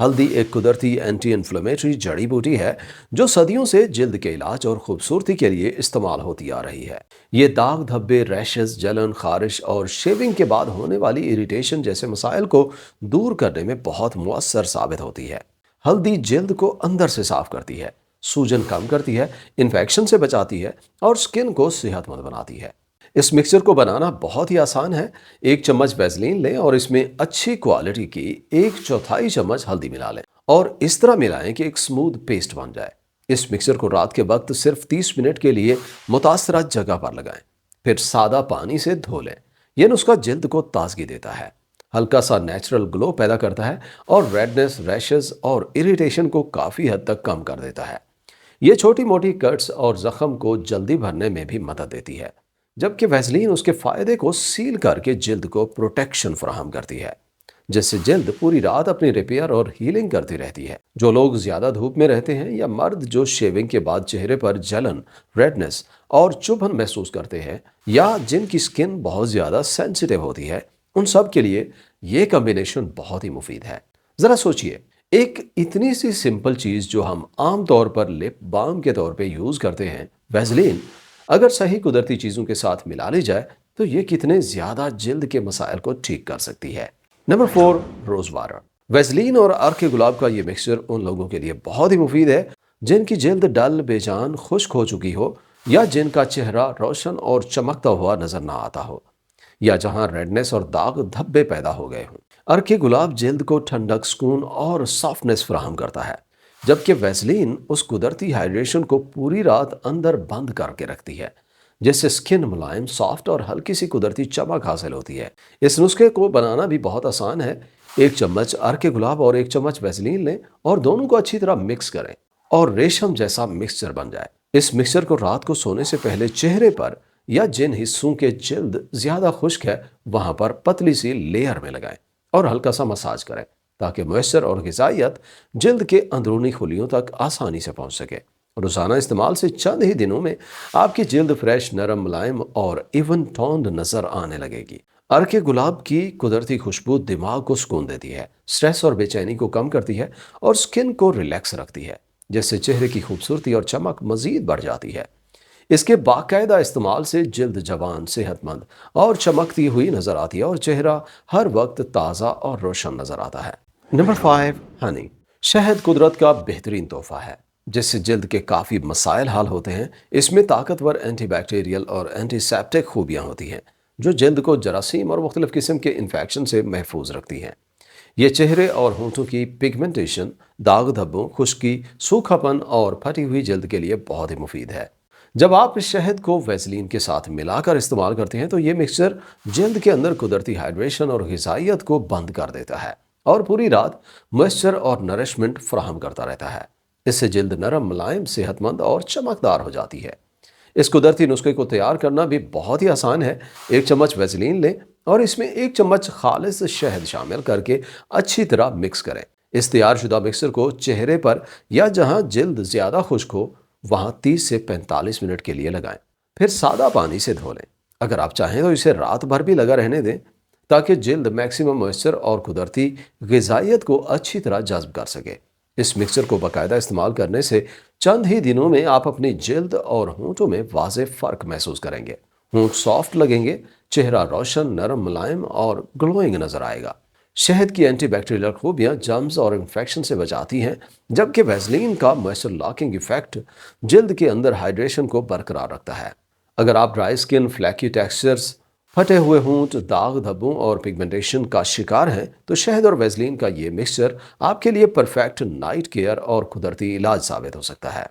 ہلدی ایک قدرتی اینٹی انفلیمیٹری جڑی بوٹی ہے جو صدیوں سے جلد کے علاج اور خوبصورتی کے لیے استعمال ہوتی آ رہی ہے۔ یہ داغ دھبے، ریشز، جلن، خارش اور شیونگ کے بعد ہونے والی اریٹیشن جیسے مسائل کو دور کرنے میں بہت مؤثر ثابت ہوتی ہے۔ ہلدی جلد کو اندر سے صاف کرتی ہے، سوجن کم کرتی ہے، انفیکشن سے بچاتی ہے اور سکن کو صحت مند بناتی ہے۔ اس مکسچر کو بنانا بہت ہی آسان ہے۔ ایک چمچ ویزلین لیں اور اس میں اچھی کوالٹی کی ایک چوتھائی چمچ ہلدی ملا لیں اور اس طرح ملائیں کہ ایک سموتھ پیسٹ بن جائے۔ اس مکسچر کو رات کے وقت صرف 30 منٹ کے لیے متاثرہ جگہ پر لگائیں، پھر سادہ پانی سے دھو لیں۔ یہ نسخہ جلد کو تازگی دیتا ہے، ہلکا سا نیچرل گلو پیدا کرتا ہے اور ریڈنس، ریشز اور اریٹیشن کو کافی حد تک کم کر دیتا ہے۔ یہ چھوٹی موٹی کٹس اور زخم کو جلدی بھرنے میں بھی مدد دیتی ہے، جبکہ ویزلین اس کے فائدے کو سیل کر کے جلد کو پروٹیکشن فراہم کرتی ہے، جس سے جلد پوری رات اپنی ریپیئر اور ہیلنگ کرتی رہتی ہے۔ جو لوگ زیادہ دھوپ میں رہتے ہیں یا مرد جو شیونگ کے بعد چہرے پر جلن، ریڈنس اور چبھن محسوس کرتے ہیں یا جن کی سکن بہت زیادہ سینسیٹیو ہوتی ہے، ان سب کے لیے یہ کمبینیشن بہت ہی مفید ہے۔ ذرا سوچئے، ایک اتنی سی سمپل چیز جو ہم عام طور پر لپ بام کے طور پہ یوز کرتے ہیں، ویزلین، اگر صحیح قدرتی چیزوں کے ساتھ ملا لی جائے تو یہ کتنے زیادہ جلد کے مسائل کو ٹھیک کر سکتی ہے۔ نمبر 4، روز واٹر۔ ویزلین اور عرق گلاب کا یہ مکسچر ان لوگوں کے لیے بہت ہی مفید ہے جن کی جلد ڈل، بے جان، خشک ہو چکی ہو یا جن کا چہرہ روشن اور چمکتا ہوا نظر نہ آتا ہو یا جہاں ریڈنس اور داغ دھبے پیدا ہو گئے ہوں۔ عرق گلاب جلد کو ٹھنڈک، سکون اور سافٹنس فراہم کرتا ہے، جبکہ ویزلین اس قدرتی ہائیڈریشن کو پوری رات اندر بند کر کے رکھتی ہے، جس سے سکن ملائم، سافٹ اور ہلکی سی قدرتی چمک حاصل ہوتی ہے۔ اس نسخے کو بنانا بھی بہت آسان ہے۔ ایک چمچ عرق گلاب اور ایک چمچ ویزلین لیں اور دونوں کو اچھی طرح مکس کریں اور ریشم جیسا مکسچر بن جائے۔ اس مکسچر کو رات کو سونے سے پہلے چہرے پر یا جن حصوں کے جلد زیادہ خشک ہے وہاں پر پتلی سی لیئر میں لگائیں اور ہلکا سا مساج کریں تاکہ موئسچر اور غذائیت جلد کے اندرونی خلیوں تک آسانی سے پہنچ سکے۔ روزانہ استعمال سے چند ہی دنوں میں آپ کی جلد فریش، نرم، ملائم اور ایون ٹونڈ نظر آنے لگے گی۔ عرق گلاب کی قدرتی خوشبو دماغ کو سکون دیتی ہے، سٹریس اور بے چینی کو کم کرتی ہے اور سکن کو ریلیکس رکھتی ہے، جس سے چہرے کی خوبصورتی اور چمک مزید بڑھ جاتی ہے۔ اس کے باقاعدہ استعمال سے جلد جوان، صحت مند اور چمکتی ہوئی نظر آتی ہے اور چہرہ ہر وقت تازہ اور روشن نظر آتا ہے۔ Number 5، honey. شہد قدرت کا بہترین تحفہ ہے جس سے جلد کے کافی مسائل حل ہوتے ہیں۔ اس میں طاقتور اینٹی بیکٹیریل اور اینٹی سیپٹک خوبیاں ہوتی ہیں جو جلد کو جراثیم اور مختلف قسم کے انفیکشن سے محفوظ رکھتی ہیں۔ یہ چہرے اور ہونٹوں کی پگمنٹیشن، داغ دھبوں، خشکی، سوکھا پن اور پھٹی ہوئی جلد کے لیے بہت ہی مفید ہے۔ جب آپ اس شہد کو ویزلین کے ساتھ ملا کر استعمال کرتے ہیں تو یہ مکسچر جلد کے اندر قدرتی ہائیڈریشن اور غذائیت کو بند کر دیتا ہے اور پوری رات موئسچر اور نرشمنٹ فراہم کرتا رہتا ہے۔ اس سے جلد نرم، ملائم، صحت مند اور چمکدار ہو جاتی ہے۔ اس قدرتی نسخے کو تیار کرنا بھی بہت ہی آسان ہے۔ ایک چمچ ویزلین لیں اور اس میں ایک چمچ خالص شہد شامل کر کے اچھی طرح مکس کریں۔ اس تیار شدہ مکسر کو چہرے پر یا جہاں جلد زیادہ خشک ہو وہاں 30 سے 45 منٹ کے لیے لگائیں، پھر سادہ پانی سے دھو لیں۔ اگر آپ چاہیں تو اسے رات بھر بھی لگا رہنے دیں تاکہ جلد میکسیمم موئسچر اور قدرتی غذائیت کو اچھی طرح جذب کر سکے۔ اس مکسچر کو باقاعدہ استعمال کرنے سے چند ہی دنوں میں آپ اپنی جلد اور ہونٹوں میں واضح فرق محسوس کریں گے۔ ہونٹ سافٹ لگیں گے، چہرہ روشن، نرم، ملائم اور گلوئنگ نظر آئے گا۔ شہد کی اینٹی بیکٹیریل خوبیاں جرمز اور انفیکشن سے بچاتی ہیں، جبکہ ویزلین کا موئسچر لاکنگ ایفیکٹ جلد کے اندر ہائیڈریشن کو برقرار رکھتا ہے۔ اگر آپ ڈرائی سکن، فلیکی ٹیکسچرز، پھٹے ہوئے ہونٹ، داغ دھبوں اور پگمنٹیشن کا شکار ہیں تو شہد اور ویزلین کا یہ مکسچر آپ کے لیے پرفیکٹ نائٹ کیئر اور قدرتی علاج ثابت ہو سکتا ہے۔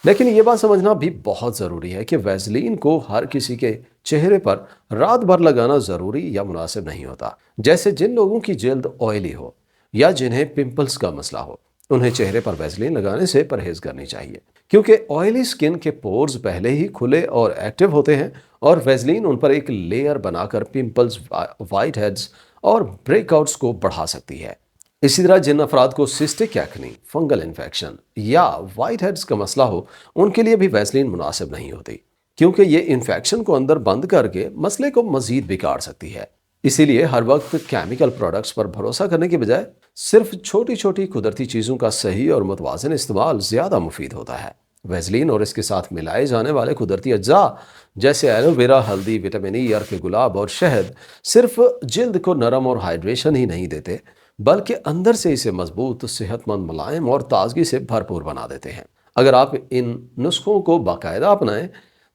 لیکن یہ بات سمجھنا بھی بہت ضروری ہے کہ ویزلین کو ہر کسی کے چہرے پر رات بھر لگانا ضروری یا مناسب نہیں ہوتا۔ جیسے جن لوگوں کی جلد آئلی ہو یا جنہیں پمپلز کا مسئلہ ہو، انہیں چہرے پر ویزلین لگانے سے پرہیز کرنی چاہیے، کیونکہ آئلی سکن کے پورز پہلے ہی کھلے اور ایکٹیو ہوتے ہیں اور ویزلین ان پر ایک لیئر بنا کر پمپلز، وائٹ ہیڈز اور بریک آؤٹس کو بڑھا سکتی ہے۔ اسی طرح جن افراد کو سسٹک ایکنی، فنگل انفیکشن یا وائٹ ہیڈز کا مسئلہ ہو، ان کے لیے بھی ویزلین مناسب نہیں ہوتی، کیونکہ یہ انفیکشن کو اندر بند کر کے مسئلے کو مزید بگاڑ سکتی ہے۔ اسی لیے ہر وقت کیمیکل پروڈکٹس پر بھروسہ کرنے کے بجائے صرف چھوٹی چھوٹی قدرتی چیزوں کا صحیح اور متوازن استعمال زیادہ مفید ہوتا ہے۔ ویزلین اور اس کے ساتھ ملائے جانے والے قدرتی اجزاء جیسے ایلو ویرا، ہلدی، وٹامن ای، عرق گلاب اور شہد صرف جلد کو نرم اور ہائیڈریشن ہی نہیں دیتے بلکہ اندر سے اسے مضبوط، صحت مند، ملائم اور تازگی سے بھرپور بنا دیتے ہیں۔ اگر آپ ان نسخوں کو باقاعدہ اپنائیں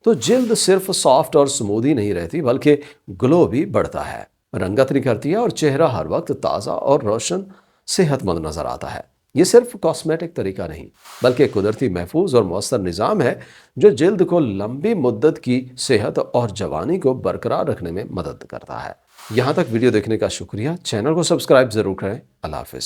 تو جلد صرف سافٹ اور سمودھی نہیں رہتی بلکہ گلو بھی بڑھتا ہے، رنگت نکھرتی ہے اور چہرہ ہر وقت تازہ اور روشن، صحت مند نظر آتا ہے۔ یہ صرف کاسمیٹک طریقہ نہیں بلکہ قدرتی محفوظ اور مؤثر نظام ہے جو جلد کو لمبی مدت کی صحت اور جوانی کو برقرار رکھنے میں مدد کرتا ہے۔ یہاں تک ویڈیو دیکھنے کا شکریہ، چینل کو سبسکرائب ضرور کریں۔ اللہ حافظ۔